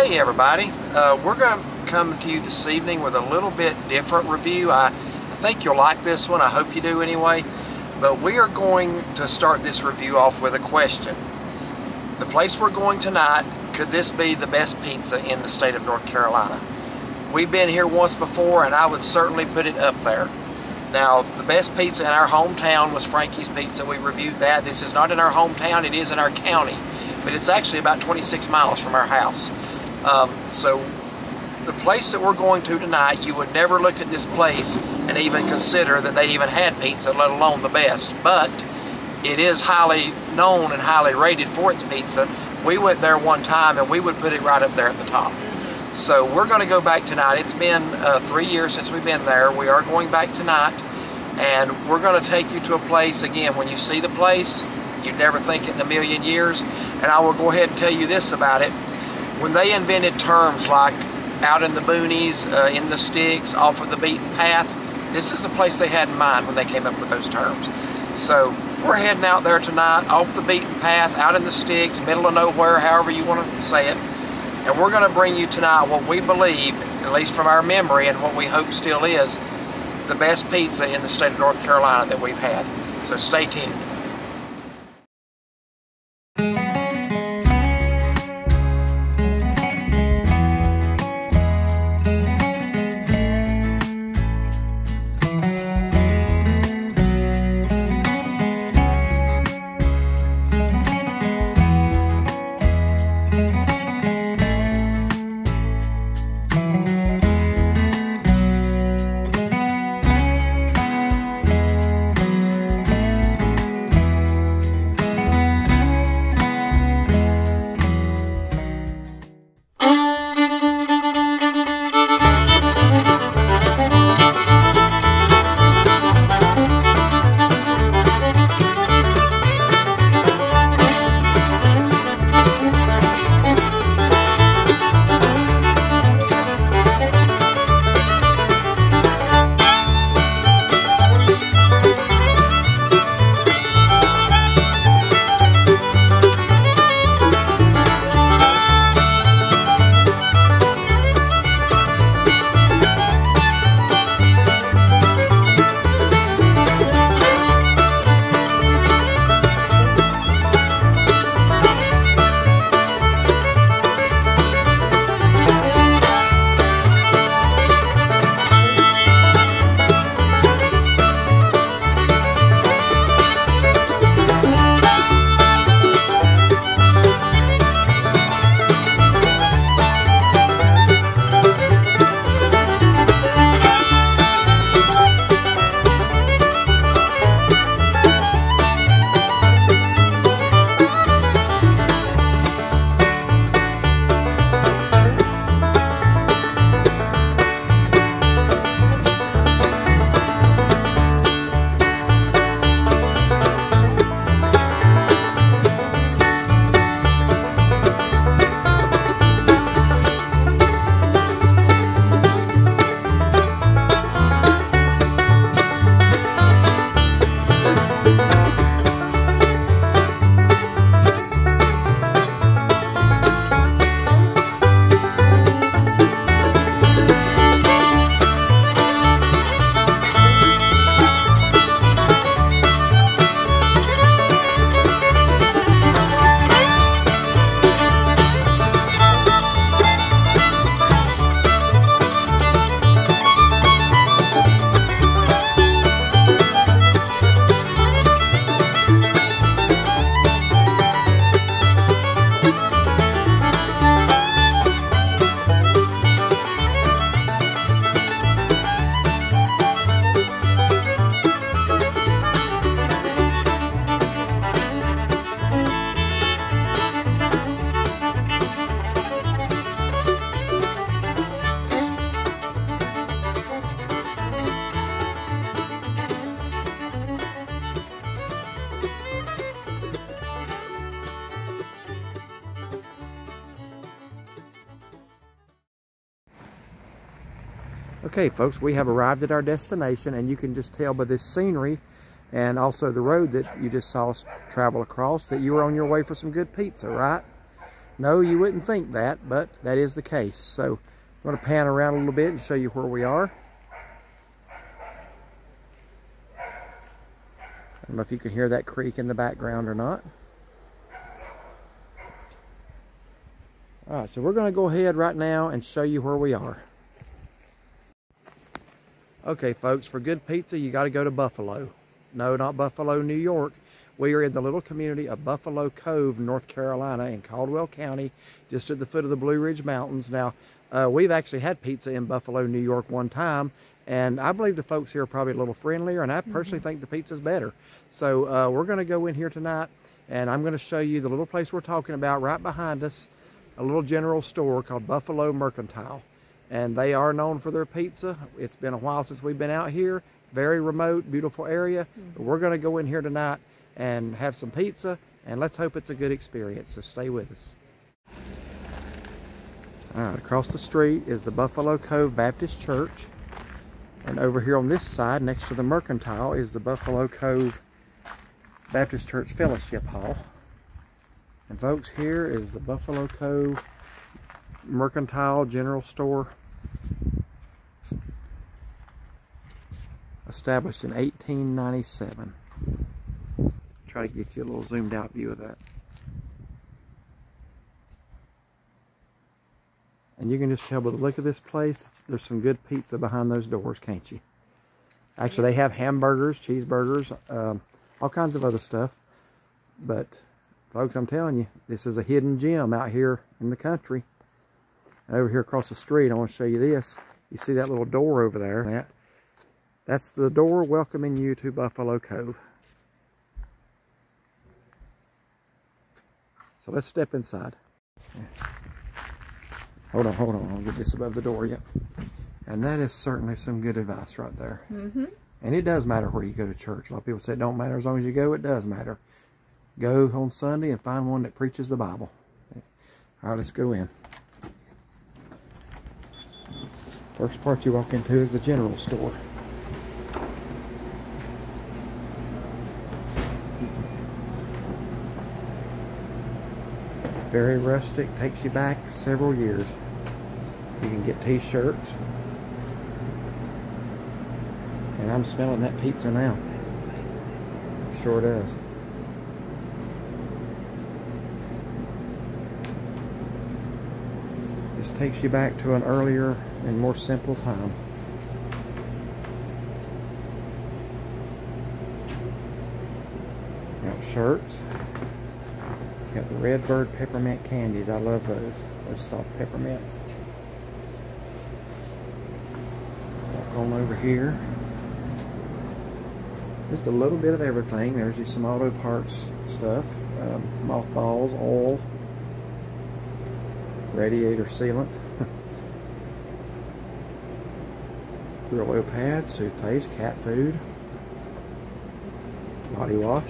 Hey everybody, we're going to come to you this evening with a little bit different review. I think you'll like this one. I hope you do anyway. But we are going to start this review off with a question. The place we're going tonight, could this be the best pizza in the state of North Carolina? We've been here once before and I would certainly put it up there. Now, the best pizza in our hometown was Frankie's Pizza. We reviewed that. This is not in our hometown, it is in our county. But it's actually about 26 miles from our house. So the place that we're going to tonight, you would never look at this place and even consider that they even had pizza, let alone the best. But it is highly known and highly rated for its pizza. We went there one time and we would put it right up there at the top. So we're going to go back tonight. It's been 3 years since we've been there. We are going back tonight and we're going to take you to a place, again, when you see the place, you'd never think it in a million years. And I will go ahead and tell you this about it. When they invented terms like out in the boonies, in the sticks, off of the beaten path, this is the place they had in mind when they came up with those terms. So we're heading out there tonight, off the beaten path, out in the sticks, middle of nowhere, however you want to say it. And we're going to bring you tonight what we believe, at least from our memory and what we hope still is, the best pizza in the state of North Carolina that we've had. So stay tuned. Okay folks, we have arrived at our destination and you can just tell by this scenery and also the road that you just saw us travel across that you were on your way for some good pizza, right? No, you wouldn't think that, but that is the case. So I'm going to pan around a little bit and show you where we are. I don't know if you can hear that creek in the background or not. All right, so we're going to go ahead right now and show you where we are. Okay, folks, for good pizza, you got to go to Buffalo. No, not Buffalo, New York. We are in the little community of Buffalo Cove, North Carolina, in Caldwell County, just at the foot of the Blue Ridge Mountains. Now, we've actually had pizza in Buffalo, New York one time, and I believe the folks here are probably a little friendlier, and I personally think the pizza's better. So we're going to go in here tonight, and I'm going to show you the little place we're talking about right behind us, a little general store called Buffalo Mercantile. And they are known for their pizza. It's been a while since we've been out here. Very remote, beautiful area. But we're going to go in here tonight and have some pizza, and let's hope it's a good experience. So stay with us. All right, across the street is the Buffalo Cove Baptist Church. And over here on this side, next to the Mercantile, is the Buffalo Cove Baptist Church Fellowship Hall. And folks, here is the Buffalo Cove Mercantile General Store, established in 1897. Try to get you a little zoomed out view of that. And you can just tell by the look of this place, there's some good pizza behind those doors, can't you? Actually, they have hamburgers, cheeseburgers, all kinds of other stuff. But folks, I'm telling you, this is a hidden gem out here in the country. And over here across the street, I want to show you this. You see that little door over there? That's the door welcoming you to Buffalo Cove. So let's step inside. Hold on. I'll get this above the door. Yep. And that is certainly some good advice right there. And it does matter where you go to church. A lot of people say it don't matter as long as you go. It does matter. Go on Sunday and find one that preaches the Bible. All right, let's go in. First part you walk into is the general store. Very rustic, takes you back several years. You can get t-shirts. And I'm smelling that pizza now. Sure does. This takes you back to an earlier and more simple time. Got shirts. Got the Redbird peppermint candies. I love those soft peppermints. Walk on over here. Just a little bit of everything. There's just some auto parts stuff. Mothballs, oil, radiator sealant, grill oil pads, toothpaste, cat food, body wash.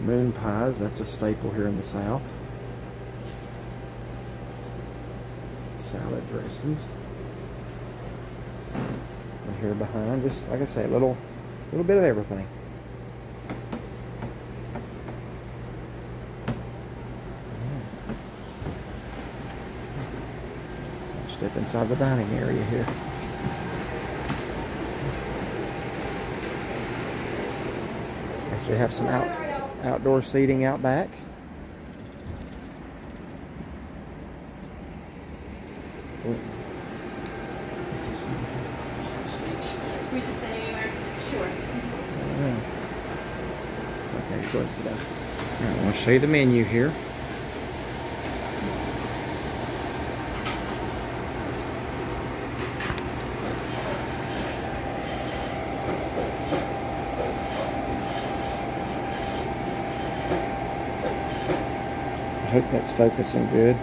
Moon pies, that's a staple here in the South. Salad dressings. And here behind, just like I say, a little bit of everything. Step inside the dining area here. Actually have some outdoor seating out back. We just sit anywhere? Sure. Okay, go sit down. Alright, I want to show you the menu here. I hope that's focusing good.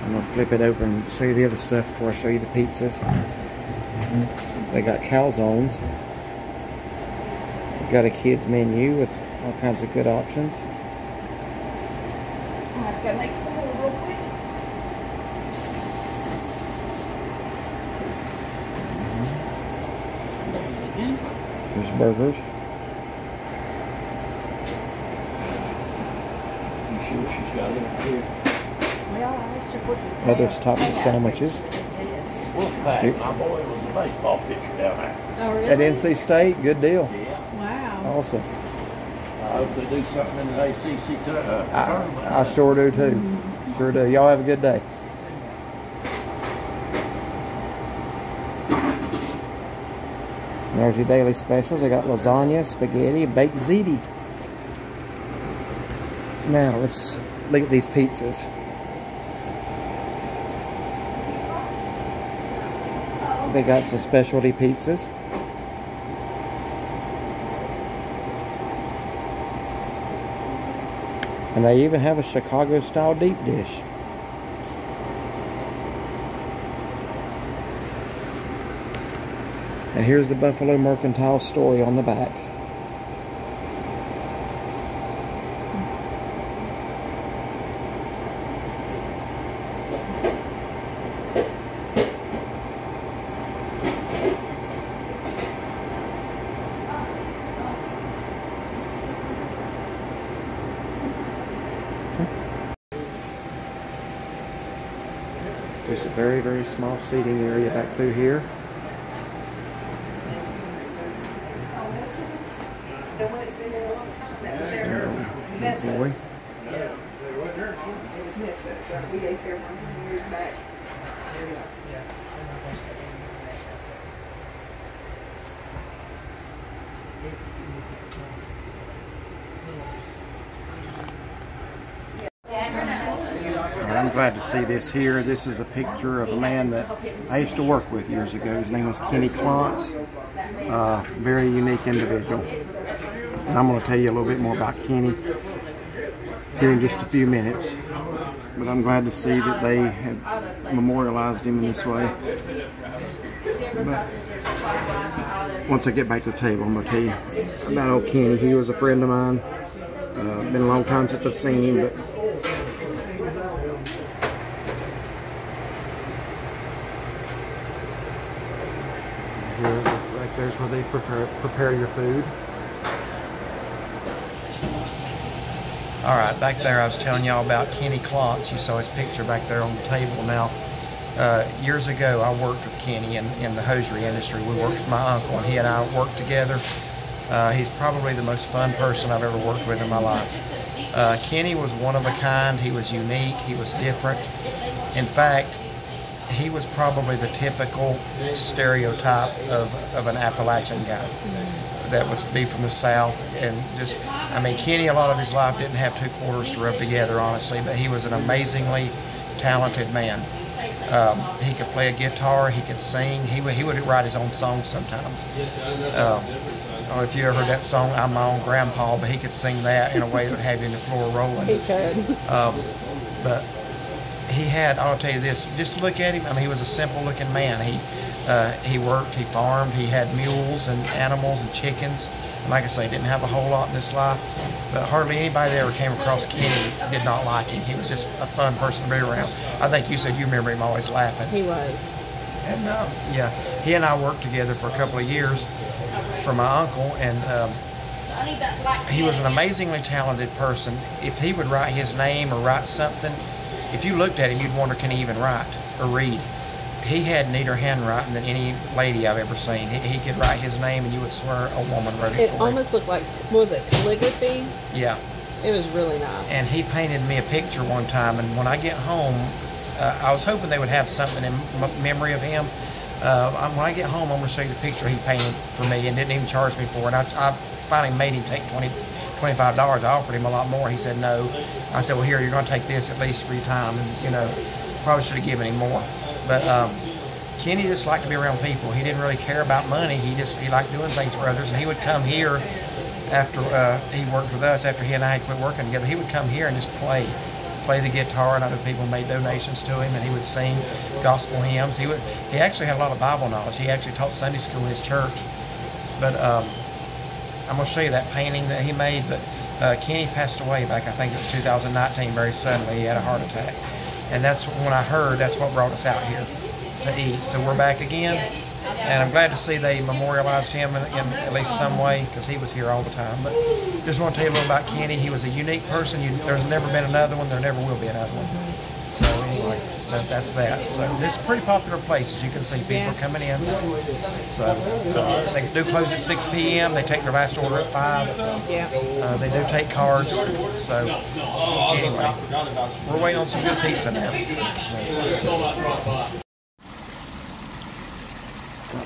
I'm going to flip it over and show you the other stuff before I show you the pizzas. They got calzones. We've got a kids menu with all kinds of good options. have to go make some more real quick. There's burgers. You sure she's got it here? Well, I asked her what Others types of sandwiches. Well, back, my boy was a baseball pitcher down there. Oh, really? At NC State, good deal. Yeah. Wow. Awesome. I hope they do something in the ACC tournament. I sure do too. Sure do. Y'all have a good day. There's your daily specials. They got lasagna, spaghetti, baked ziti. Now let's look at these pizzas. They got some specialty pizzas. And they even have a Chicago style deep dish. And here's the Buffalo Mercantile story on the back. Just a very, very small seating area back through here. Oh, this is the one that's been there a long time. That was there. Mesa. Boy. It was Mesa. We ate there 100 years back. I'm glad to see this here. This is a picture of a man that I used to work with years ago. His name was Kenny Clontz. Very unique individual. And I'm going to tell you a little bit more about Kenny here in just a few minutes. But I'm glad to see that they have memorialized him in this way. But once I get back to the table, I'm going to tell you about old Kenny. He was a friend of mine. Been a long time since I've seen him, but right there's where they prepare your food. Alright, back there I was telling y'all about Kenny Clontz. You saw his picture back there on the table. Now, years ago I worked with Kenny in the hosiery industry. We worked with my uncle and he and I worked together. He's probably the most fun person I've ever worked with in my life. Kenny was one of a kind. He was unique. He was different. In fact, he was probably the typical stereotype of an Appalachian guy that was be from the South. And just, I mean, Kenny, a lot of his life didn't have two quarters to rub together, honestly, but he was an amazingly talented man. He could play a guitar, he could sing, he would write his own songs sometimes. I don't know if you ever heard that song, I'm My Own Grandpa, but he could sing that in a way that would have you in the floor rolling. He could. But he had, I'll tell you this, just to look at him, I mean, he was a simple looking man. He worked, he farmed, he had mules and animals and chickens. And like I say, didn't have a whole lot in this life, but hardly anybody that ever came across Kenny did not like him. He was just a fun person to be around. I think you said you remember him always laughing. He was. And yeah, he and I worked together for a couple of years for my uncle, and he was an amazingly talented person. If he would write his name or write something, if you looked at him, you'd wonder, can he even write or read? He had neater handwriting than any lady I've ever seen. He could write his name, and you would swear a woman wrote it for him. It almost looked like, what was it, calligraphy? Yeah. It was really nice. And he painted me a picture one time, and when I get home, I was hoping they would have something in memory of him. When I get home, I'm going to show you the picture he painted for me and didn't even charge me for it. I finally made him take $25. I offered him a lot more. He said no. I said, well, here, you're going to take this at least for your time. And, you know, probably should have given him more. But Kenny just liked to be around people. He didn't really care about money. He liked doing things for others. And he would come here after he worked with us, after he and I had quit working together. He would come here and just play the guitar, and other people made donations to him, and he would sing gospel hymns. He actually had a lot of Bible knowledge. He actually taught Sunday school in his church. But I'm going to show you that painting that he made. But Kenny passed away back, I think it was 2019, very suddenly. He had a heart attack. And that's when I heard, that's what brought us out here to eat. So we're back again, and I'm glad to see they memorialized him in at least some way, because he was here all the time. But just want to tell you a little about Kenny. He was a unique person. There's never been another one. There never will be another one. So anyway, so that's that. So this is a pretty popular place, as you can see. People are coming in. So they do close at 6 p.m. They take their last order at 5. Yeah. They do take cards. So anyway, we're waiting on some good pizza now.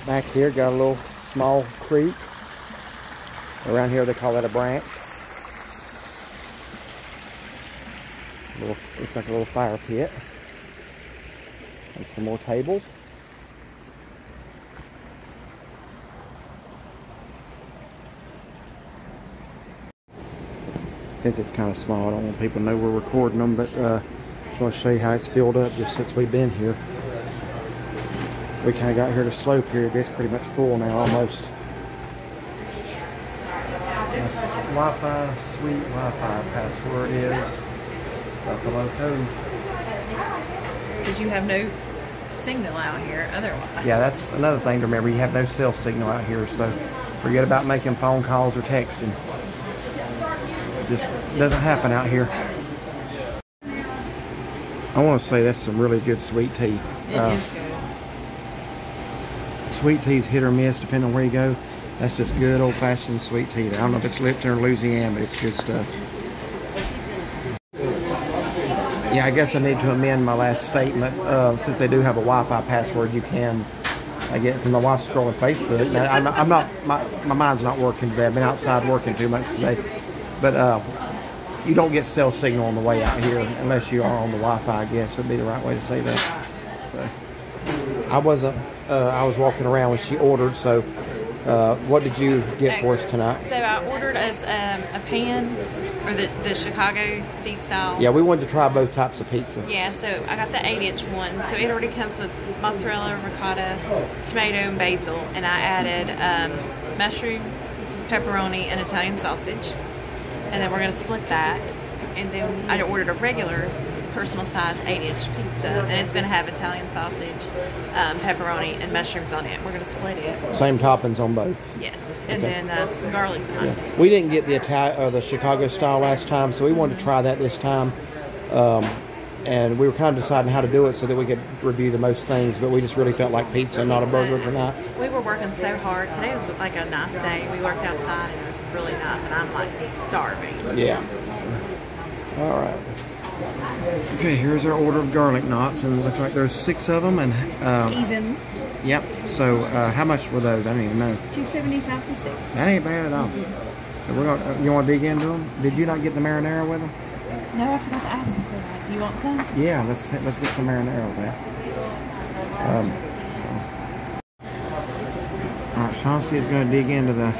Back here, got a little small creek. Around here they call that a branch. Looks like a little fire pit. And some more tables. Since it's kind of small, I don't want people to know we're recording them, but I just want to show you how it's filled up just since we've been here. We kind of got here to slow period. It's pretty much full now, almost. Wi-Fi, sweet Wi-Fi password is Buffalo Code. Because you have no signal out here otherwise. Yeah, that's another thing to remember. You have no cell signal out here, so forget about making phone calls or texting. Just doesn't happen out here. I want to say that's some really good sweet tea. It is good. Sweet tea's hit or miss depending on where you go. That's just good old-fashioned sweet tea. I don't know if it's Lipton or Louisiana, but it's good stuff. Yeah, I guess I need to amend my last statement. Since they do have a Wi-Fi password, you can. I get from my wife scrolling Facebook. Now, I'm not. My mind's not working today. I've been outside working too much today. But you don't get cell signal on the way out here unless you are on the Wi-Fi. I guess would be the right way to say that. So, I wasn't. I was walking around when she ordered. So, what did you get for us tonight? So I ordered us a pan, or the Chicago deep style. Yeah, we wanted to try both types of pizza. Yeah, so I got the 8-inch one. So it already comes with mozzarella, ricotta, tomato, and basil. And I added mushrooms, pepperoni, and Italian sausage. And then we're going to split that. And then I ordered a regular personal size 8-inch pizza. And it's going to have Italian sausage, pepperoni, and mushrooms on it. We're going to split it. Same toppings on both. Yes. And then some garlic knots. Yeah. We didn't get the Chicago style last time, so we wanted to try that this time. And we were kind of deciding how to do it so that we could review the most things, but we just really felt like pizza, not a burger tonight. We were working so hard. Today was like a nice day. We worked outside and it was really nice, and I'm like starving. Yeah. All right. Okay, here's our order of garlic knots, and it looks like there's 6 of them. And Even. Yep. So how much were those? I don't even know. $2.75 for 6. That ain't bad at all. So we're gonna. You want to dig into them? Did you not get the marinara with them? No, I forgot to ask you for that. Do you want some? Yeah, let's get some marinara with that. All right, Chauncey is going to dig into the.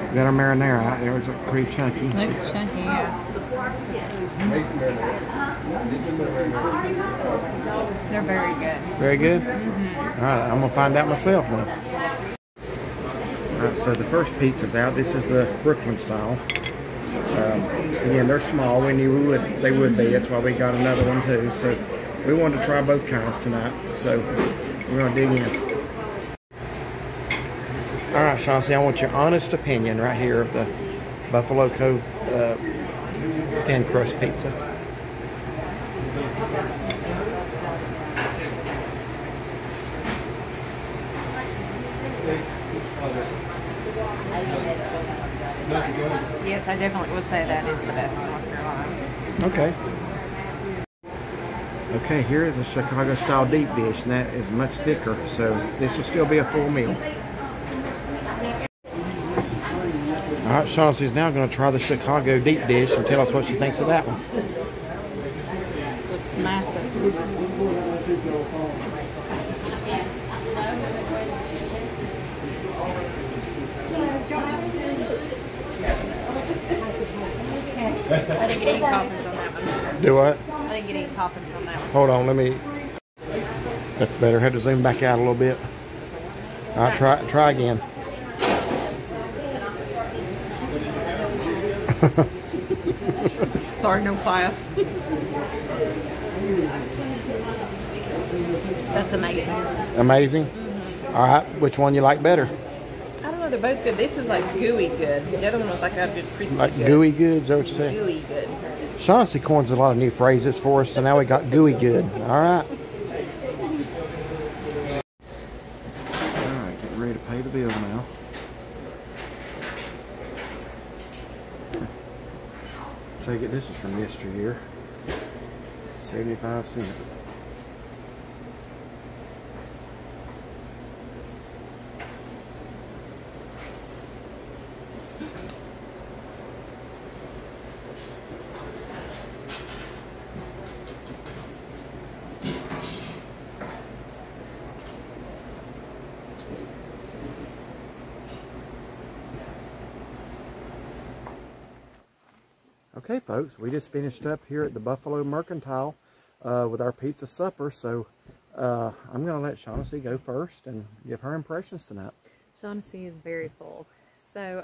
We got our marinara out there. It's pretty chunky. Looks chunky, yeah. They're very good. Very good? All right, I'm going to find out myself now. All right, so the first pizza's out. This is the Brooklyn style. Again, they're small. We knew they would be. That's why we got another one too. So we wanted to try both kinds tonight. So we're going to dig in. All right, Chauncey, I want your honest opinion right here of the Buffalo Cove thin crust pizza. Yes, I definitely would say that is the best in North Carolina. Okay. Okay, here is the Chicago style deep dish, and that is much thicker, so this will still be a full meal. All right, Chauncey's now going to try the Chicago deep dish and tell us what she thinks of that one. This looks massive. I didn't get any toppings on that one. Do what? I didn't get any toppings on that one. Hold on, let me. That's better. Had to zoom back out a little bit. All right, try again. Sorry, no class. That's amazing. Amazing. All right, which one you like better? I don't know, they're both good. This is like gooey good. The other one was like a good crispy Like good. gooey good, is that what you say? Gooey good. Shaughnessy coins a lot of new phrases for us, so now we got gooey good. All right. All right, getting ready to pay the bill now. Take it, this is from yesteryear. 75 cents. Okay, folks, we just finished up here at the Buffalo Mercantile with our pizza supper, so I'm going to let Shaughnessy go first and give her impressions tonight. Shaughnessy is very full. So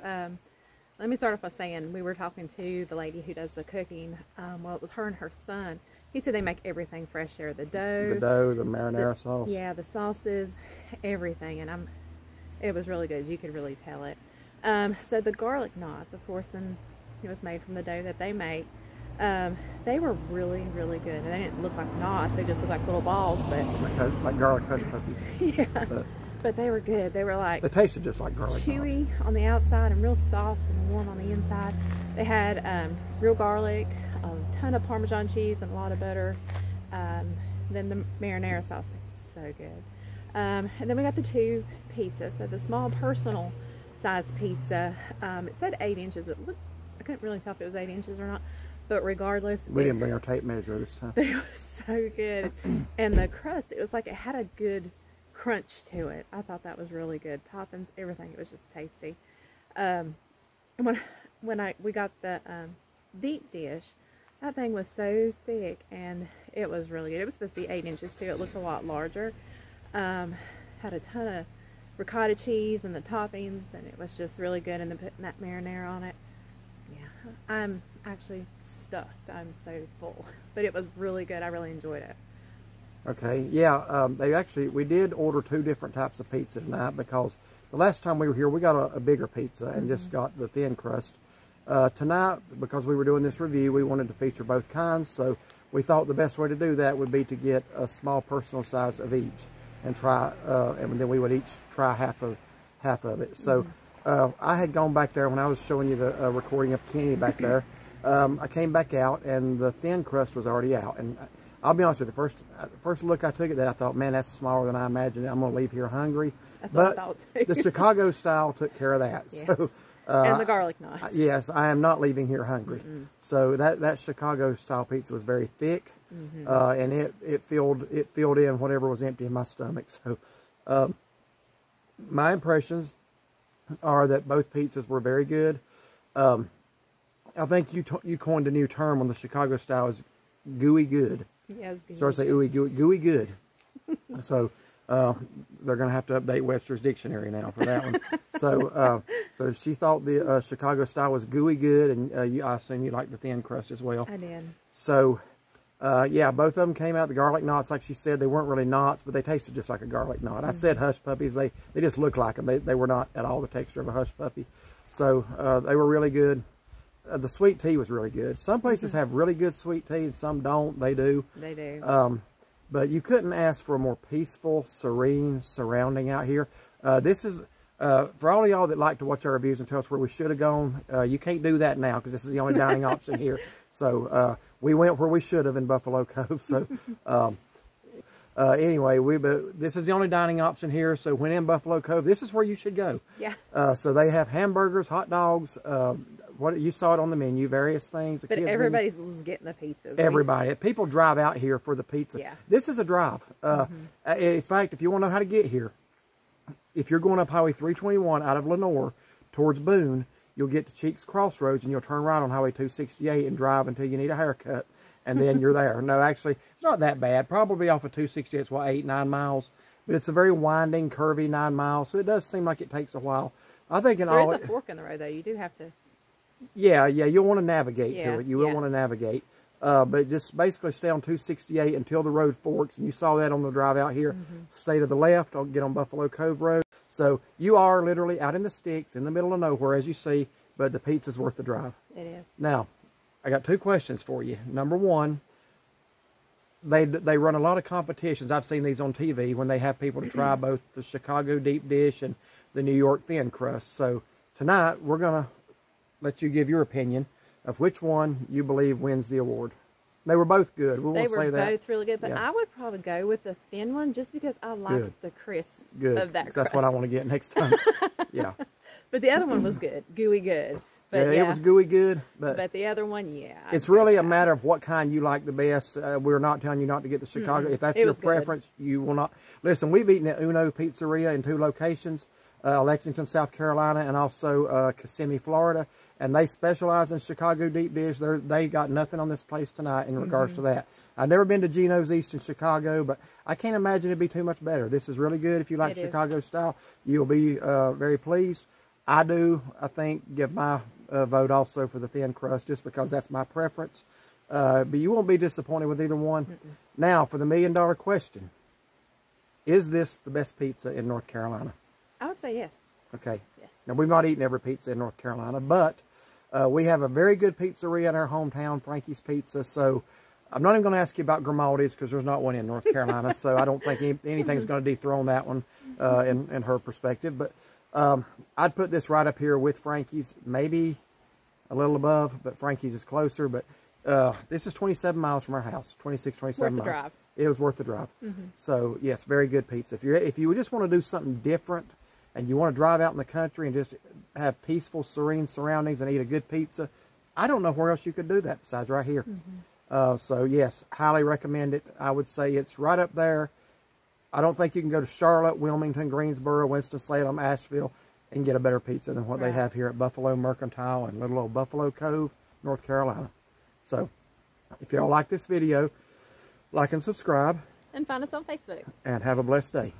let me start off by saying we were talking to the lady who does the cooking. Well, it was her and her son. He said they make everything fresh there. The dough, The marinara sauce. Yeah, the sauces, everything. And it was really good. You could really tell it. So the garlic knots, of course, and it was made from the dough that they make. They were really, really good. And they didn't look like knots. They just looked like little balls. But Like garlic hush puppies. Yeah. But they were good. They were like... They tasted just like garlic chewy knots. On the outside and real soft and warm on the inside. They had real garlic, a ton of Parmesan cheese and a lot of butter. Then the marinara sauce. So good. And then we got the two pizzas. So the small personal size pizza. It said 8 inches. It looked... I couldn't really tell if it was 8 inches or not, but regardless, we didn't bring our tape measure this time. It was so good. And the crust, it was like it had a good crunch to it. I thought that was really good. Toppings, everything, it was just tasty. And when we got the deep dish, that thing was so thick and it was really good. It was supposed to be 8 inches too. It looked a lot larger. Had a ton of ricotta cheese and the toppings, and it was just really good. And then putting that marinara on it. Yeah, I'm actually stuffed. I'm so full, but it was really good. I really enjoyed it. Okay, yeah, we did order 2 different types of pizza tonight because the last time we were here, we got a bigger pizza and just got the thin crust. Tonight, because we were doing this review, we wanted to feature both kinds, so we thought the best way to do that would be to get a small personal size of each and try, and then we would each try half of it. So. I had gone back there when I was showing you the recording of Kenny back there. I came back out and the thin crust was already out. And I'll be honest with you, the first look I took at that, I thought, man, that's smaller than I imagined. I'm going to leave here hungry. That's what I thought too. The Chicago style took care of that. Yes. So, and the garlic knots. Yes, I am not leaving here hungry. So that Chicago style pizza was very thick, and it filled in whatever was empty in my stomach. So my impressions are that both pizzas were very good. I think you coined a new term on the Chicago style is gooey good. Yes. So I say gooey good. So they're going to have to update Webster's dictionary now for that one. So she thought the Chicago style was gooey good, and I assume you like the thin crust as well. I did. So yeah, both of them came out. The garlic knots, like she said, they weren't really knots, but they tasted just like a garlic knot. I said hush puppies. They just looked like them. They were not at all the texture of a hush puppy. So they were really good. The sweet tea was really good. Some places have really good sweet tea, and some don't. They do. They do. But you couldn't ask for a more peaceful, serene surrounding out here. This is, for all of y'all that like to watch our reviews and tell us where we should have gone, you can't do that now because this is the only dining option here. So we went where we should have in Buffalo Cove. So anyway, this is the only dining option here. So when in Buffalo Cove, this is where you should go. Yeah. So they have hamburgers, hot dogs, what you saw it on the menu, various things. But everybody's getting the pizzas. Everybody. People drive out here for the pizza. Yeah. This is a drive. In fact, if you want to know how to get here, if you're going up Highway 321 out of Lenoir towards Boone, you'll get to Cheeks Crossroads and you'll turn right on Highway 268 and drive until you need a haircut. And then you're there. No, actually, it's not that bad. Probably off of 268, it's what, 8-9 miles. But it's a very winding, curvy 9 miles. So it does seem like it takes a while. I think there is a fork in the road, though. You do have to Yeah, you'll want to navigate Yeah, to it. You will yeah. want to navigate. But just basically stay on 268 until the road forks. And you saw that on the drive out here. Stay to the left. I'll get on Buffalo Cove Road. So you are literally out in the sticks, in the middle of nowhere, as you see. But the pizza's worth the drive. It is. Now, I got 2 questions for you. Number one, they run a lot of competitions. I've seen these on TV when they have people to try both the Chicago deep dish and the New York thin crust. So tonight, we're going to let you give your opinion of which one you believe wins the award. They were both good. We won't say that. They were both really good, but Yeah. I would probably go with the thin one just because I like Good. the crisp Good. of that That's crust. what I want to get next time. Yeah. But the other one was good, gooey good. But It was gooey good, But the other one, I'd it's go really with a that. matter of what kind you like the best. We're not telling you not to get the Chicago. If that's It your was good. preference, you will not. Listen, we've eaten at Uno Pizzeria in 2 locations, Lexington, South Carolina, and also Kissimmee, Florida. And they specialize in Chicago deep dish. They got nothing on this place tonight in regards to that. I've never been to Gino's East in Chicago, but I can't imagine it'd be too much better. This is really good. If you like It is. Chicago style, you'll be very pleased. I think, give my vote also for the thin crust just because that's my preference. But you won't be disappointed with either one. Now, for the $1 million question, is this the best pizza in North Carolina? I would say yes. Okay. Yes. Now, we've not eaten every pizza in North Carolina, but we have a very good pizzeria in our hometown, Frankie's Pizza. So I'm not even going to ask you about Grimaldi's because there's not one in North Carolina. So I don't think anything's going to dethrone that one in her perspective. But I'd put this right up here with Frankie's, maybe a little above, but Frankie's is closer. But this is 27 miles from our house, 26, 27 Worth the miles. drive. It was worth the drive. So, yes, very good pizza. If you just want to do something different and you want to drive out in the country and just have peaceful, serene surroundings and eat a good pizza, I don't know where else you could do that besides right here. So, yes, highly recommend it. I would say it's right up there. I don't think you can go to Charlotte, Wilmington, Greensboro, Winston-Salem, Asheville, and get a better pizza than what they have here at Buffalo Mercantile and little old Buffalo Cove, North Carolina. So, if y'all like this video, like and subscribe, And find us on Facebook. and have a blessed day.